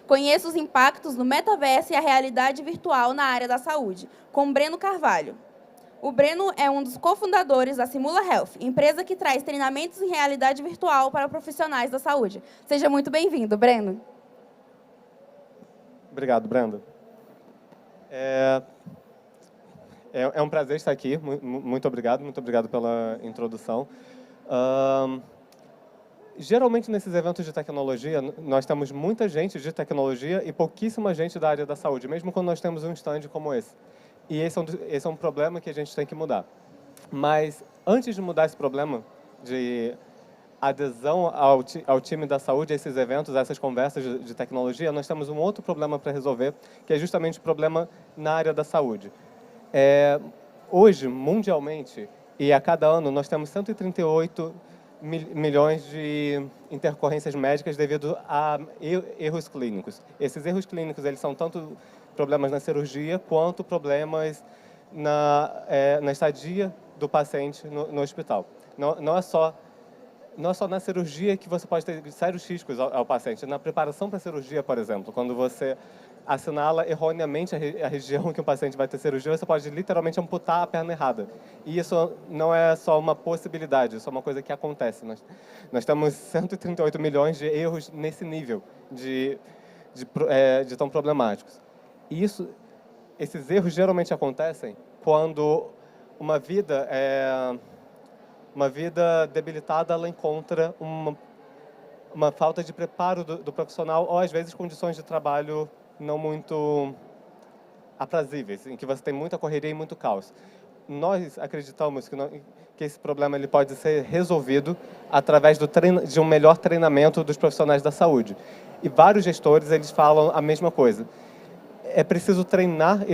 Conheça os impactos do metaverso e a realidade virtual na área da saúde, com Breno Carvalho. O Breno é um dos cofundadores da Simula Health, empresa que traz treinamentos em realidade virtual para profissionais da saúde. Seja muito bem-vindo, Breno. Obrigado, Brenda. É um prazer estar aqui. Muito obrigado pela introdução. Geralmente, nesses eventos de tecnologia, nós temos muita gente de tecnologia e pouquíssima gente da área da saúde, mesmo quando nós temos um stand como esse. E esse é um problema que a gente tem que mudar. Mas, antes de mudar esse problema de adesão ao time da saúde, a esses eventos, a essas conversas de tecnologia, nós temos um outro problema para resolver, que é justamente o problema na área da saúde. Hoje, mundialmente, e a cada ano, nós temos 138 milhões de intercorrências médicas devido a erros clínicos. Esses erros clínicos, eles são tanto problemas na cirurgia quanto problemas na estadia do paciente no hospital. Não é só na cirurgia que você pode ter sérios riscos ao paciente. Na preparação para a cirurgia, por exemplo, quando você assinala erroneamente a região que o paciente vai ter cirurgia, você pode literalmente amputar a perna errada. E isso não é só uma possibilidade, isso é uma coisa que acontece. Nós temos 138 milhões de erros nesse nível de tão problemáticos. E esses erros geralmente acontecem quando uma vida debilitada, ela encontra uma falta de preparo do profissional ou, às vezes, condições de trabalho não muito aprazíveis, em que você tem muita correria e muito caos. Nós acreditamos que esse problema ele pode ser resolvido através de um melhor treinamento dos profissionais da saúde. E vários gestores eles falam a mesma coisa. É preciso treinar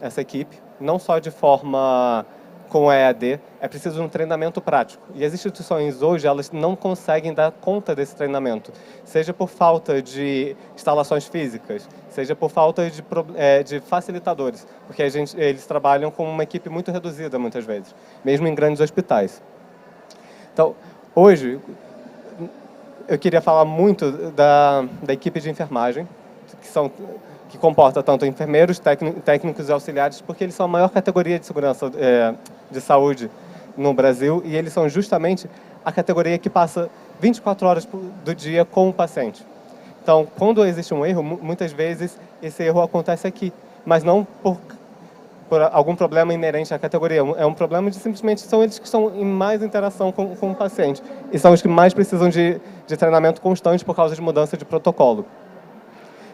essa equipe, não só de forma com a EAD, é preciso um treinamento prático. E as instituições hoje, elas não conseguem dar conta desse treinamento, seja por falta de instalações físicas, seja por falta de facilitadores, porque eles trabalham com uma equipe muito reduzida, muitas vezes, mesmo em grandes hospitais. Então, hoje, eu queria falar muito da equipe de enfermagem, que comporta tanto enfermeiros, técnicos e auxiliares, porque eles são a maior categoria de segurança de saúde no Brasil e eles são justamente a categoria que passa 24 horas do dia com o paciente. Então, quando existe um erro, muitas vezes esse erro acontece aqui, mas não por algum problema inerente à categoria. É um problema de simplesmente são eles que estão em mais interação com o paciente e são os que mais precisam de treinamento constante por causa de mudança de protocolo.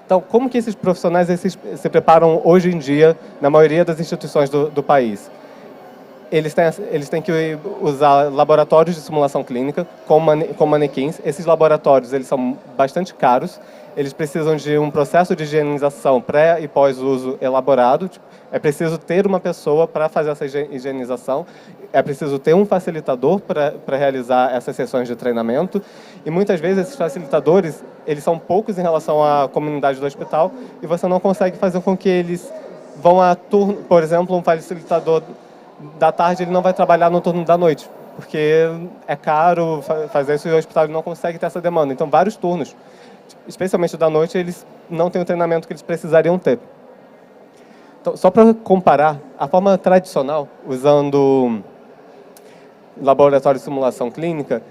Então, como que esses profissionais se preparam hoje em dia na maioria das instituições do país? Eles têm que usar laboratórios de simulação clínica com manequins. Esses laboratórios eles são bastante caros. Eles precisam de um processo de higienização pré e pós-uso elaborado. É preciso ter uma pessoa para fazer essa higienização. É preciso ter um facilitador para realizar essas sessões de treinamento. E muitas vezes esses facilitadores eles são poucos em relação à comunidade do hospital e você não consegue fazer com que eles vão a turno. Por exemplo, um facilitador da tarde ele não vai trabalhar no turno da noite, porque é caro fazer isso e o hospital não consegue ter essa demanda. Então, vários turnos, especialmente da noite, eles não têm o treinamento que eles precisariam ter. Então, só para comparar, a forma tradicional, usando laboratório de simulação clínica,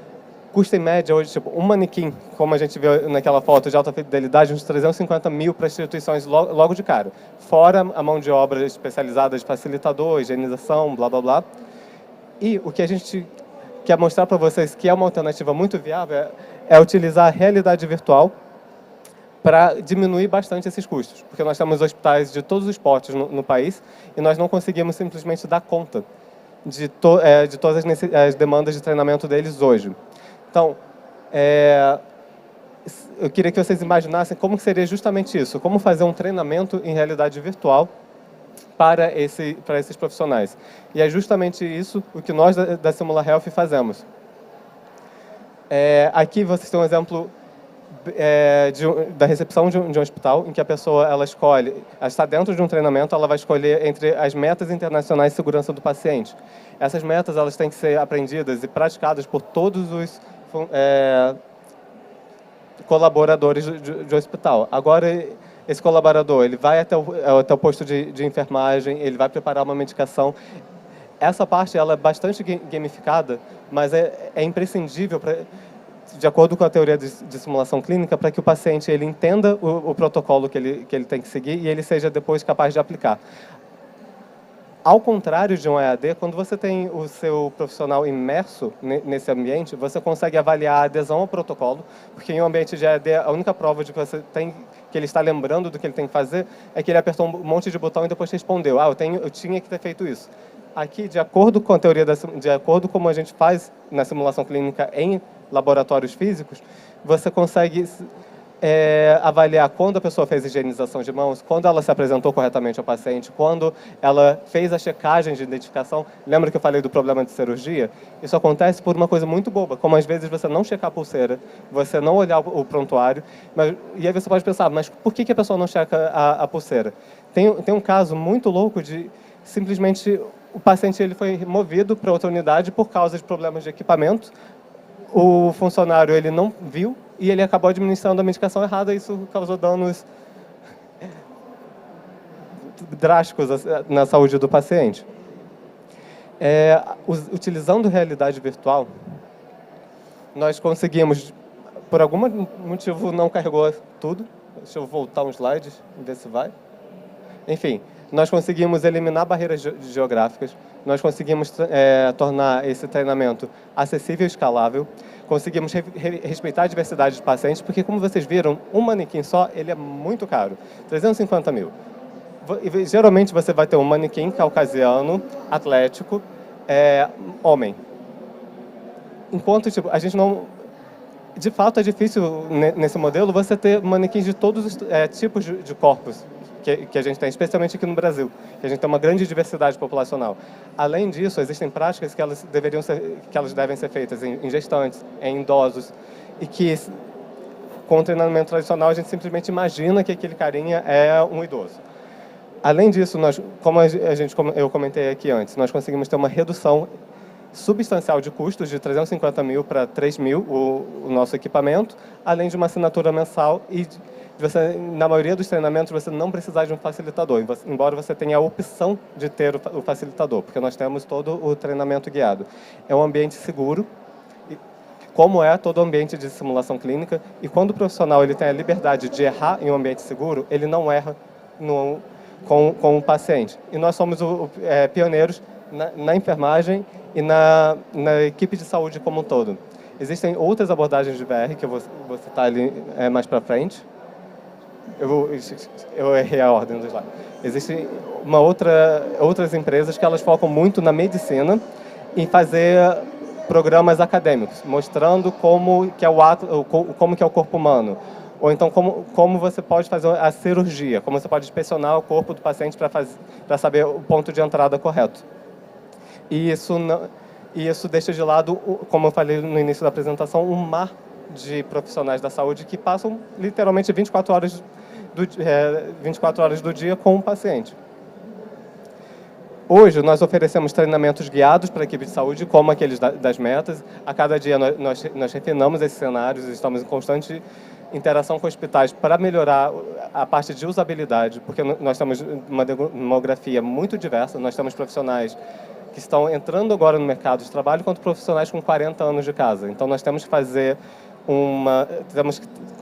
custa em média hoje, tipo, um manequim, como a gente viu naquela foto de alta fidelidade, uns 350 mil para instituições logo de cara. Fora a mão de obra especializada de facilitador, higienização, blá, blá, blá. E o que a gente quer mostrar para vocês que é uma alternativa muito viável é utilizar a realidade virtual para diminuir bastante esses custos. Porque nós temos hospitais de todos os portes no país e nós não conseguimos simplesmente dar conta de todas as demandas de treinamento deles hoje. Então, eu queria que vocês imaginassem como seria justamente isso, como fazer um treinamento em realidade virtual para esses profissionais. E é justamente isso o que nós da Simula Health fazemos. Aqui vocês têm um exemplo da recepção de um hospital, em que a pessoa ela está dentro de um treinamento, ela vai escolher entre as metas internacionais de segurança do paciente. Essas metas elas têm que ser aprendidas e praticadas por todos os colaboradores de hospital. Agora, esse colaborador, ele vai até o posto de enfermagem, ele vai preparar uma medicação. Essa parte ela é bastante gamificada, mas é imprescindível, de acordo com a teoria de simulação clínica, para que o paciente ele entenda o protocolo que ele tem que seguir e ele seja depois capaz de aplicar. Ao contrário de um EAD, quando você tem o seu profissional imerso nesse ambiente, você consegue avaliar a adesão ao protocolo, porque em um ambiente de EAD, a única prova de que você tem que ele está lembrando do que ele tem que fazer é que ele apertou um monte de botão e depois respondeu: eu tinha que ter feito isso. Aqui, de acordo com a teoria, de acordo com como a gente faz na simulação clínica em laboratórios físicos, você consegue avaliar quando a pessoa fez higienização de mãos, quando ela se apresentou corretamente ao paciente, quando ela fez a checagem de identificação. Lembra que eu falei do problema de cirurgia? Isso acontece por uma coisa muito boba, como às vezes você não checar a pulseira, você não olhar o prontuário, e aí você pode pensar, mas por que a pessoa não checa a pulseira? Tem um caso muito louco de simplesmente o paciente ele foi movido para outra unidade por causa de problemas de equipamento. O funcionário ele não viu e ele acabou administrando a medicação errada e isso causou danos drásticos na saúde do paciente. Utilizando realidade virtual, nós conseguimos, por algum motivo não carregou tudo. Deixa eu voltar um slide e ver se vai. Enfim, nós conseguimos eliminar barreiras geográficas, nós conseguimos tornar esse treinamento acessível e escalável, conseguimos respeitar a diversidade de pacientes, porque, como vocês viram, um manequim só ele é muito caro, 350 mil. Geralmente você vai ter um manequim caucasiano, atlético, homem. Enquanto a gente não... De fato, é difícil, nesse modelo, você ter manequins de todos os tipos de corpos que a gente tem, especialmente aqui no Brasil, que a gente tem uma grande diversidade populacional. Além disso, existem práticas que elas devem ser feitas em gestantes, em idosos, e que, com o treinamento tradicional, a gente simplesmente imagina que aquele carinha é um idoso. Além disso, como eu comentei aqui antes, nós conseguimos ter uma redução substancial de custos, de 350 mil para 3 mil o nosso equipamento, além de uma assinatura mensal e na maioria dos treinamentos você não precisar de um facilitador, embora você tenha a opção de ter o facilitador, porque nós temos todo o treinamento guiado. É um ambiente seguro, como é todo ambiente de simulação clínica, e quando o profissional ele tem a liberdade de errar em um ambiente seguro, ele não erra com o paciente. E nós somos pioneiros na enfermagem e na equipe de saúde como um todo. Existem outras abordagens de VR que eu vou citar ali mais para frente. Eu errei a ordem dos lá. Existem outras empresas que elas focam muito na medicina em fazer programas acadêmicos, mostrando como que é o corpo humano. Ou então como você pode fazer a cirurgia, como você pode inspecionar o corpo do paciente para saber o ponto de entrada correto. E isso deixa de lado, como eu falei no início da apresentação, um mar de profissionais da saúde que passam literalmente 24 horas do dia com o paciente. Hoje, nós oferecemos treinamentos guiados para a equipe de saúde, como aqueles das metas. A cada dia, nós refinamos esses cenários, estamos em constante interação com hospitais para melhorar a parte de usabilidade, porque nós temos uma demografia muito diversa, nós temos profissionais que estão entrando agora no mercado de trabalho, quanto profissionais com 40 anos de casa. Então, nós temos que temos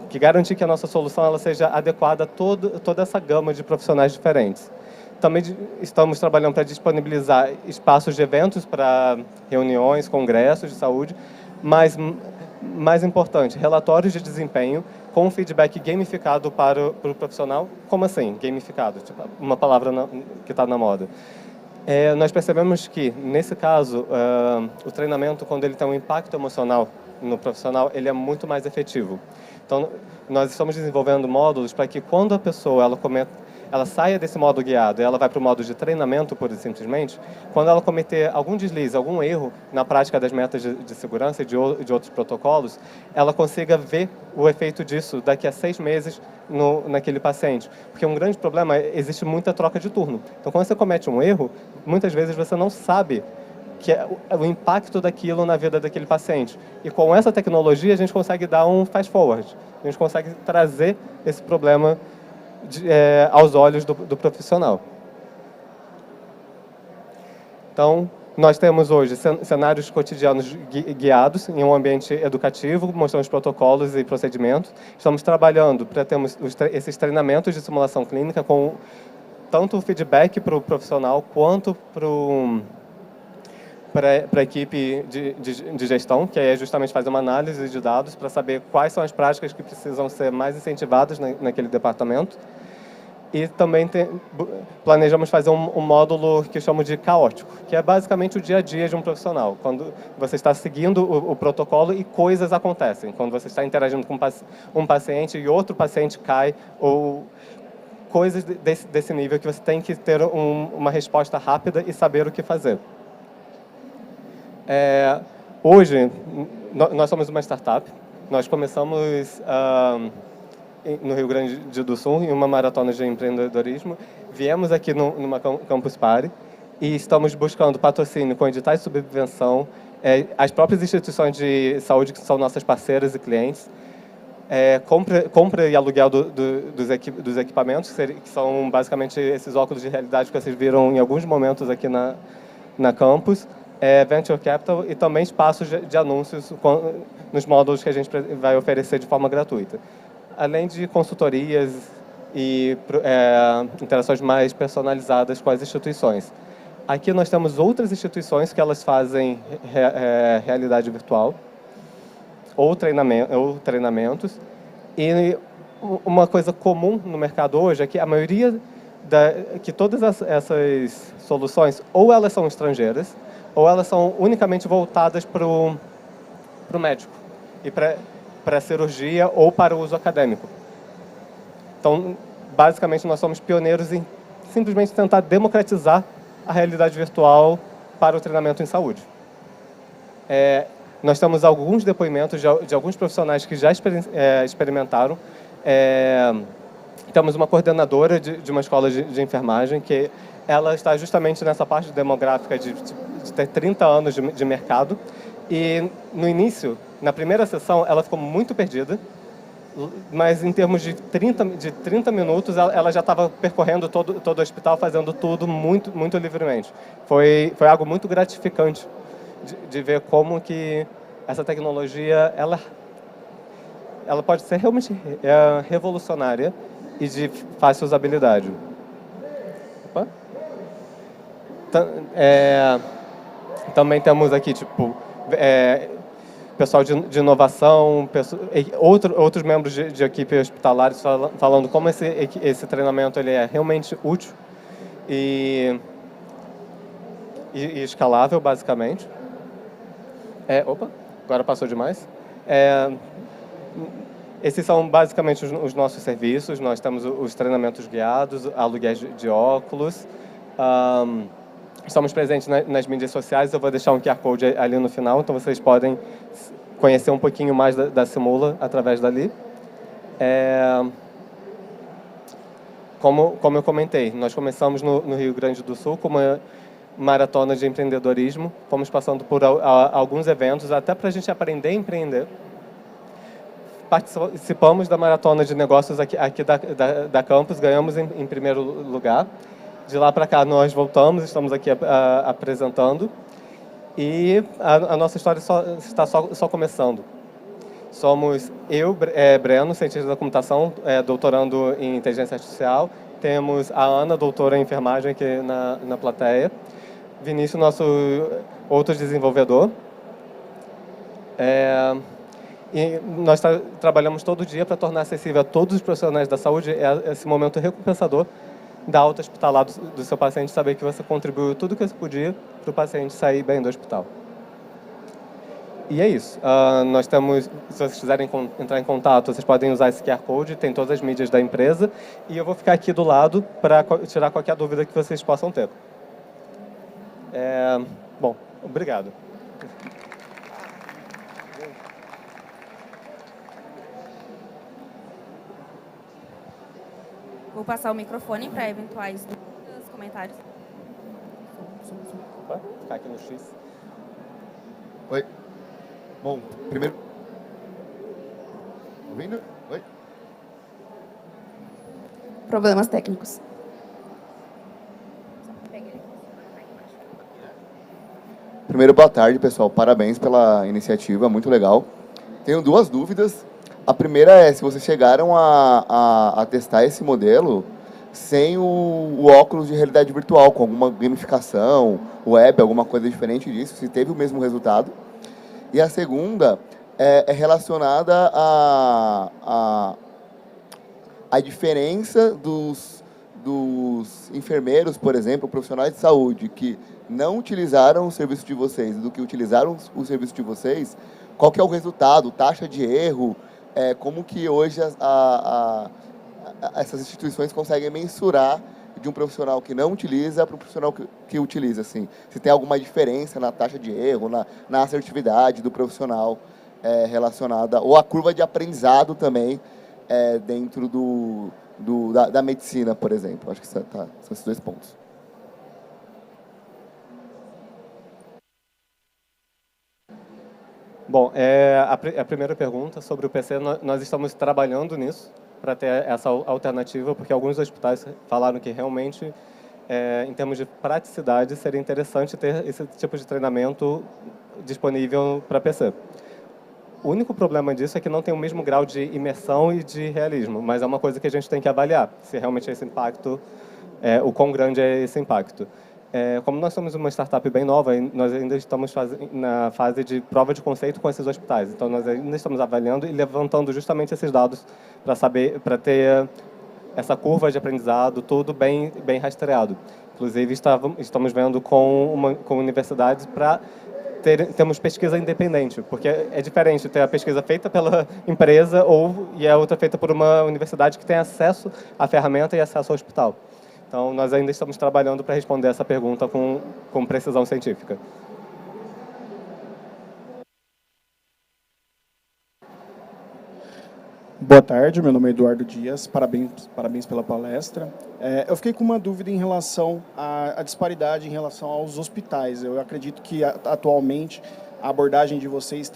que garantir que a nossa solução ela seja adequada a toda essa gama de profissionais diferentes. Também estamos trabalhando para disponibilizar espaços de eventos para reuniões, congressos de saúde, mas, mais importante, relatórios de desempenho com feedback gamificado para o profissional. Como assim, gamificado? Tipo, uma palavra que está na moda. Nós percebemos que, nesse caso, o treinamento, quando ele tem um impacto emocional no profissional, ele é muito mais efetivo. Então, nós estamos desenvolvendo módulos para que, quando a pessoa ela saia desse modo guiado e ela vai para o modo de treinamento, pura e simplesmente, quando ela cometer algum deslize, algum erro na prática das metas de segurança e de outros protocolos, ela consiga ver o efeito disso daqui a 6 meses naquele paciente. Porque um grande problema existe muita troca de turno. Então, quando você comete um erro, muitas vezes você não sabe que é o impacto daquilo na vida daquele paciente. E com essa tecnologia, a gente consegue dar um fast forward. A gente consegue trazer esse problema aos olhos do profissional. Então, nós temos hoje cenários cotidianos guiados em um ambiente educativo, mostramos protocolos e procedimentos. Estamos trabalhando para termos esses treinamentos de simulação clínica com tanto o feedback para o profissional quanto para a equipe de gestão, que é justamente fazer uma análise de dados para saber quais são as práticas que precisam ser mais incentivadas naquele departamento. E também planejamos fazer um módulo que chamamos de caótico, que é basicamente o dia a dia de um profissional, quando você está seguindo o protocolo e coisas acontecem, quando você está interagindo com um paciente e outro paciente cai, ou coisas desse nível que você tem que ter uma resposta rápida e saber o que fazer. Hoje, nós somos uma startup, nós começamos no Rio Grande do Sul, em uma maratona de empreendedorismo. Viemos aqui numa Campus Party e estamos buscando patrocínio com editais de subvenção, as próprias instituições de saúde que são nossas parceiras e clientes, compra e aluguel dos equipamentos, que são basicamente esses óculos de realidade que vocês viram em alguns momentos aqui na Campus, Venture Capital e também espaços de anúncios nos módulos que a gente vai oferecer de forma gratuita. Além de consultorias e interações mais personalizadas com as instituições. Aqui nós temos outras instituições que elas fazem realidade virtual ou treinamentos. E uma coisa comum no mercado hoje é que a maioria que todas essas soluções ou elas são estrangeiras ou elas são unicamente voltadas para o médico e para a cirurgia ou para o uso acadêmico. Então, basicamente, nós somos pioneiros em simplesmente tentar democratizar a realidade virtual para o treinamento em saúde. Nós temos alguns depoimentos de alguns profissionais que já experimentaram. Temos uma coordenadora de uma escola de enfermagem que ela está justamente nessa parte demográfica de ter 30 anos de mercado. E, no início, na primeira sessão, ela ficou muito perdida, mas em termos de 30 minutos, ela já estava percorrendo todo o hospital, fazendo tudo muito, muito livremente. Foi algo muito gratificante de ver como que essa tecnologia ela pode ser realmente revolucionária e de fácil usabilidade. Opa. Também temos aqui, pessoal de inovação, outros membros de equipe hospitalares falando como esse treinamento ele é realmente útil e escalável, basicamente. Agora passou demais. Esses são basicamente os nossos serviços. Nós temos os treinamentos guiados, aluguéis de óculos. Estamos presentes nas mídias sociais, eu vou deixar um QR Code ali no final, então vocês podem conhecer um pouquinho mais da Simula através dali. Como eu comentei, nós começamos no Rio Grande do Sul com uma maratona de empreendedorismo, fomos passando por alguns eventos, até para a gente aprender a empreender. Participamos da maratona de negócios aqui da Campus, ganhamos em primeiro lugar. De lá para cá nós voltamos, estamos aqui apresentando e a nossa história está só começando. Somos Breno, cientista da computação, doutorando em inteligência artificial. Temos a Ana, doutora em enfermagem aqui na plateia. Vinícius, nosso outro desenvolvedor. E nós trabalhamos todo dia para tornar acessível a todos os profissionais da saúde esse momento recompensador da alta hospitalar do seu paciente, saber que você contribuiu tudo o que você podia para o paciente sair bem do hospital. E é isso. Nós temos, se vocês quiserem entrar em contato, vocês podem usar esse QR Code, tem todas as mídias da empresa, e eu vou ficar aqui do lado para tirar qualquer dúvida que vocês possam ter. Bom, obrigado. Vou passar o microfone para eventuais dúvidas, comentários. Opa, ficar aqui no X. Oi. Bom, primeiro... Ouvindo? Oi. Problemas técnicos. Primeiro, boa tarde, pessoal. Parabéns pela iniciativa, muito legal. Tenho duas dúvidas. A primeira é se vocês chegaram a testar esse modelo sem o óculos de realidade virtual, com alguma gamificação, web, alguma coisa diferente disso, se teve o mesmo resultado. E a segunda é relacionada à diferença dos enfermeiros, por exemplo, profissionais de saúde, que não utilizaram o serviço de vocês do que utilizaram o serviço de vocês. Qual que é o resultado, taxa de erro, como que hoje essas instituições conseguem mensurar de um profissional que não utiliza para um profissional que utiliza, assim. Se tem alguma diferença na taxa de erro, na assertividade do profissional relacionada, ou a curva de aprendizado também dentro da medicina, por exemplo. Acho que são esses dois pontos. Bom, a primeira pergunta sobre o PC, nós estamos trabalhando nisso para ter essa alternativa, porque alguns hospitais falaram que realmente, em termos de praticidade, seria interessante ter esse tipo de treinamento disponível para PC. O único problema disso é que não tem o mesmo grau de imersão e de realismo, mas é uma coisa que a gente tem que avaliar, se realmente esse impacto, o quão grande é esse impacto. Como nós somos uma startup bem nova, nós ainda estamos na fase de prova de conceito com esses hospitais. Então, nós ainda estamos avaliando e levantando justamente esses dados para ter essa curva de aprendizado, tudo bem rastreado. Inclusive, estamos vendo com universidades para termos pesquisa independente, porque é diferente ter a pesquisa feita pela empresa e a outra feita por uma universidade que tem acesso à ferramenta e acesso ao hospital. Então, nós ainda estamos trabalhando para responder essa pergunta com precisão científica. Boa tarde, meu nome é Eduardo Dias, parabéns pela palestra. Eu fiquei com uma dúvida em relação à disparidade em relação aos hospitais. Eu acredito que, atualmente, a abordagem de vocês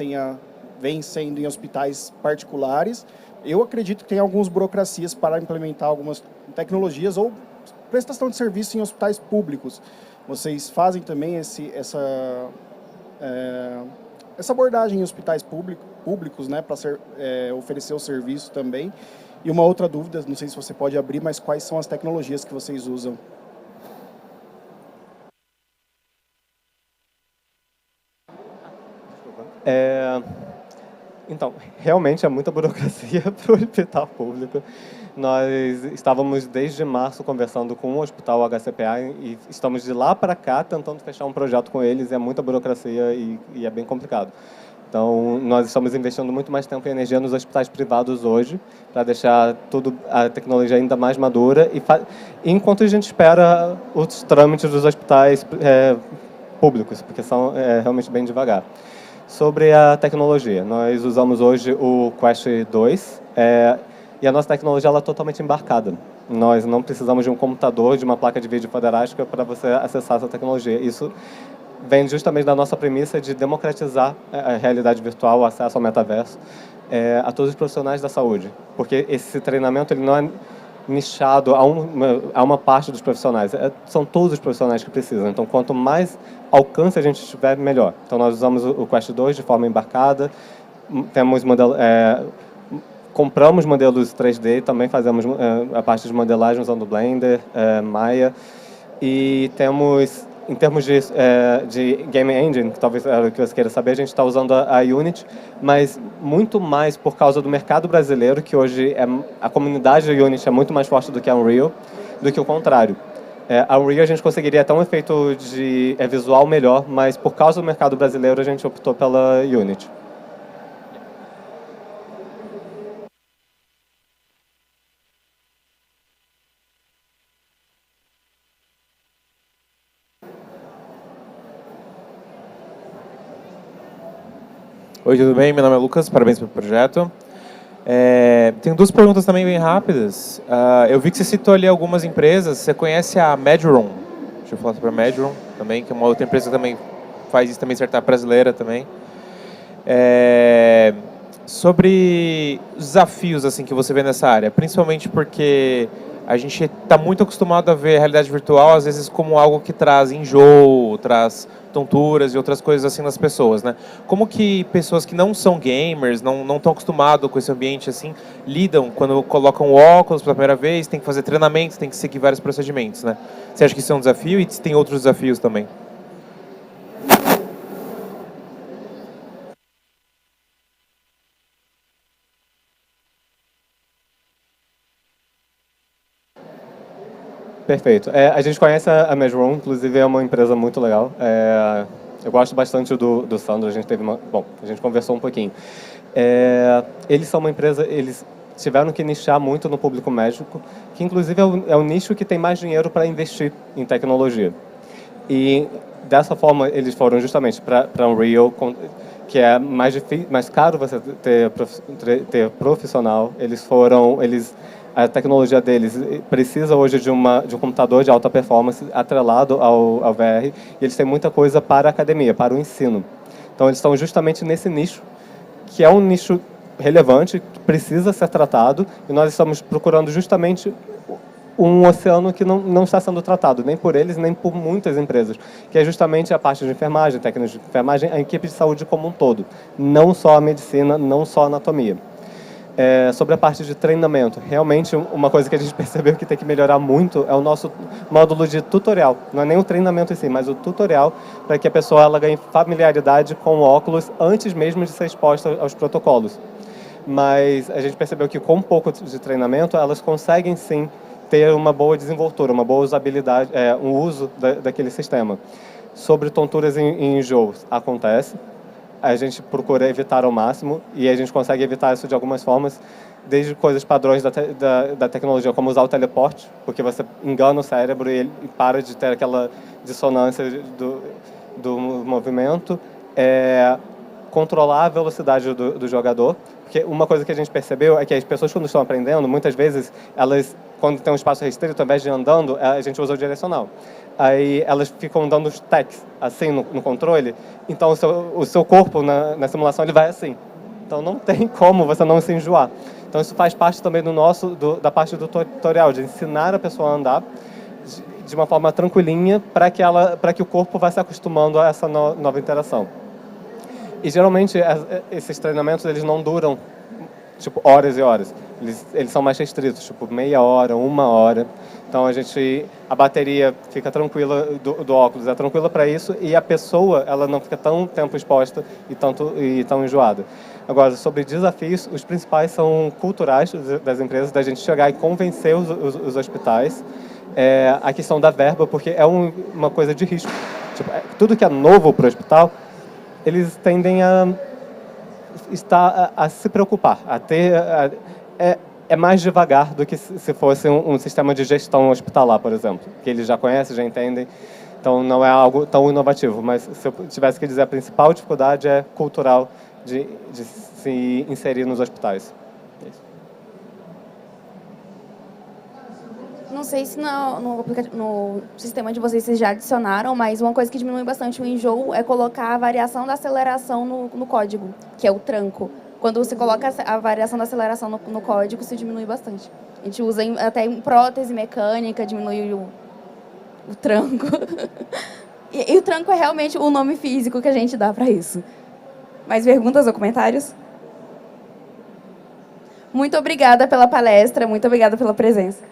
vem sendo em hospitais particulares. Eu acredito que tem algumas burocracias para implementar algumas tecnologias ou prestação de serviço em hospitais públicos. Vocês fazem também essa abordagem em hospitais públicos, né, para oferecer o serviço também. E uma outra dúvida, não sei se você pode abrir, mas quais são as tecnologias que vocês usam? Então, realmente é muita burocracia para o hospital público. Nós estávamos desde março conversando com o hospital HCPA e estamos de lá para cá tentando fechar um projeto com eles. É muita burocracia e é bem complicado. Então, nós estamos investindo muito mais tempo e energia nos hospitais privados hoje para deixar a tecnologia ainda mais madura enquanto a gente espera os trâmites dos hospitais públicos, porque são realmente bem devagar. Sobre a tecnologia, nós usamos hoje o Quest 2 e a nossa tecnologia ela é totalmente embarcada. Nós não precisamos de um computador, de uma placa de vídeo fotográfica para você acessar essa tecnologia. Isso vem justamente da nossa premissa de democratizar a realidade virtual, o acesso ao metaverso, a todos os profissionais da saúde. Porque esse treinamento ele não é nichado a uma parte dos profissionais. São todos os profissionais que precisam. Então, quanto mais alcance a gente tiver, melhor. Então, nós usamos o Quest 2 de forma embarcada, compramos modelos 3D, também fazemos a parte de modelagem usando Blender, Maya, e temos, em termos de Game Engine, que talvez era o que você queira saber, a gente está usando a Unity, mas muito mais por causa do mercado brasileiro, que hoje a comunidade da Unity é muito mais forte do que a Unreal, do que o contrário. A Unreal a gente conseguiria até um efeito visual melhor, mas por causa do mercado brasileiro a gente optou pela Unity. Oi, tudo bem? Meu nome é Lucas, parabéns pelo projeto. Tenho duas perguntas também bem rápidas. Eu vi que você citou ali algumas empresas. Você conhece a Medron? Deixa eu falar sobre a Medron também, que é uma outra empresa que também faz isso também, startup brasileira também. Sobre os desafios assim, que você vê nessa área, principalmente porque a gente está muito acostumado a ver a realidade virtual, às vezes, como algo que traz enjoo, traz tonturas e outras coisas assim nas pessoas, né? Como que pessoas que não são gamers, não estão acostumadas com esse ambiente assim, lidam quando colocam óculos pela primeira vez, tem que fazer treinamento, tem que seguir vários procedimentos, né? Você acha que isso é um desafio e tem outros desafios também? Perfeito. A gente conhece a Measure, inclusive é uma empresa muito legal. Eu gosto bastante do Sandro, a gente conversou um pouquinho. Eles são uma empresa, eles tiveram que nichar muito no público médico, que inclusive é o nicho que tem mais dinheiro para investir em tecnologia. E dessa forma eles foram justamente para Unreal, que é mais caro você ter profissional. A tecnologia deles precisa hoje de um computador de alta performance atrelado ao VR, e eles têm muita coisa para a academia, para o ensino. Então eles estão justamente nesse nicho, que é um nicho relevante, que precisa ser tratado, e nós estamos procurando justamente um oceano que não está sendo tratado, nem por eles, nem por muitas empresas, que é justamente a parte de enfermagem, técnicos de enfermagem, a equipe de saúde como um todo, não só a medicina, não só a anatomia. Sobre a parte de treinamento, realmente uma coisa que a gente percebeu que tem que melhorar muito é o nosso módulo de tutorial. Não é nem o treinamento em si, mas o tutorial, para que a pessoa ela ganhe familiaridade com o óculos antes mesmo de ser exposta aos protocolos. Mas a gente percebeu que com um pouco de treinamento, elas conseguem sim ter uma boa desenvoltura, uma boa usabilidade, um uso daquele sistema. Sobre tonturas em enjoos, acontece. A gente procura evitar ao máximo, e a gente consegue evitar isso de algumas formas, desde coisas padrões da tecnologia, como usar o teleporte, porque você engana o cérebro e ele para de ter aquela dissonância do movimento. Controlar a velocidade do jogador, porque uma coisa que a gente percebeu é que as pessoas, quando estão aprendendo, muitas vezes, elas, quando tem um espaço restrito, ao invés de andando, a gente usa o direcional. Aí elas ficam dando os tacs, assim, no controle, então o seu corpo, na simulação, ele vai assim. Então não tem como você não se enjoar. Então isso faz parte também da parte do tutorial, de ensinar a pessoa a andar de uma forma tranquilinha, para que o corpo vá se acostumando a essa nova interação. E geralmente esses treinamentos eles não duram tipo horas e horas. Eles são mais restritos, tipo meia hora, 1 hora. Então a bateria fica tranquila do óculos, é tranquila para isso, e a pessoa ela não fica tão tempo exposta e tão enjoada. Agora, sobre desafios, os principais são culturais das empresas, da gente chegar e convencer os hospitais. A questão da verba, porque é uma coisa de risco. Tipo, tudo que é novo para o hospital, eles tendem a se preocupar, é mais devagar do que se fosse um sistema de gestão hospitalar, por exemplo, que eles já conhecem, já entendem, então não é algo tão inovativo. Mas se eu tivesse que dizer, a principal dificuldade é cultural de se inserir nos hospitais. Não sei se no sistema de vocês já adicionaram, mas uma coisa que diminui bastante o enjoo é colocar a variação da aceleração no código, que é o tranco. Quando você coloca a variação da aceleração no código, isso diminui bastante. A gente usa até em prótese mecânica, diminui o tranco. E o tranco é realmente o nome físico que a gente dá para isso. Mais perguntas ou comentários? Muito obrigada pela palestra, muito obrigada pela presença.